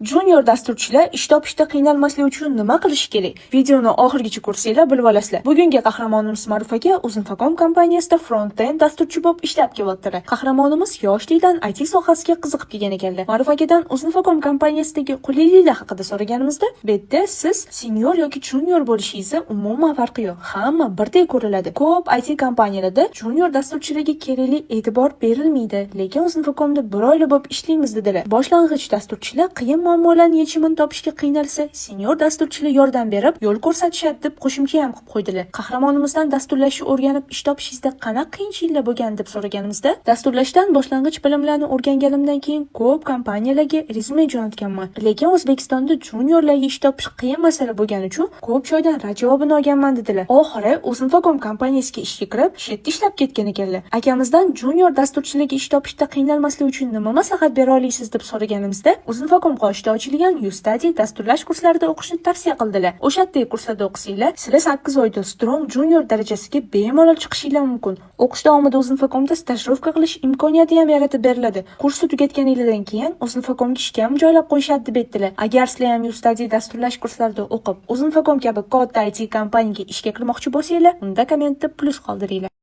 Junior dasturchilar ish topishda qiynalmaslik uchun nima qilish kerak? Videoni oxirigacha ko'rsanglar bilib olasizlar. Bugungi qahramonimiz Ma'ruf aka Uzinfocom kompaniyasida front-end dasturchi bo'lib ishlab kelyaptilar. Qahramonimiz yoshlikdan IT sohasiga qiziqib kelgan ekanlar. Ma'ruf akadan Uzinfocom kompaniyasidagi qulayliklar haqida so'raganimizda, bu yerda siz senior yoki junior bo'lishingizni umuman farqi yo'q. Hamma birdek ko'riladi. Ko'p IT kompaniyalarda junior dasturchilarga kerakli e'tibor berilmaydi, lekin Uzinfocomda bir oylik bo'lib ishlaymiz dedilar. Boshlang'ich dasturchilar qiyin muammolarni yechimini topishga qiynalsa, senior dasturchilar yordam berib, yo'l ko'rsatishadi deb qo'shimcha ham qilib qo'ydilar. Qahramonimizdan dasturlashni o'rganib ish topishingizda qanaqa qiyinchiliklar bo'lgan deb so'raganimizda, dasturlashdan boshlang'ich bilimlarni o'rganganimdan keyin ko'p kompaniyalarga rezyume jo'natganman. Lekin O'zbekistonda juniorlarga ish topish qiyin masala bo'lgani uchun ko'p joydan rad javobini olganman dedilar. Oxiri Uzinfocom kompaniyasiga ishga kirib, shetda ishlab ketgan ekanlar. Akamizdan junior dasturchilarga ish topishda qiynalmaslik uchun nima maslahat bera olasiz deb so'raganimizda, Uzinfocom qoshida ochilgan YouStudy dasturlash kurslarida o'qishni tavsiya qildilar. O'sha kurslarda o'qisanglar, sizlar 8 oyda Strong Junior darajasiga bemalol chiqishinglar mumkin. O'qish davomida Uzinfocomda stajировка qilish imkoniyati ham yaratib beriladi. Kursni tugatganingizdan keyin Uzinfocomga ishga ham joylab qo'yishadi deb aytdilar. Agar sizlar ham YouStudy dasturlash kurslarida o'qib, Uzinfocom kabi katta IT kompaniyaga ishga kirmoqchi bo'lsanglar, unda kommentda plus qoldiringlar.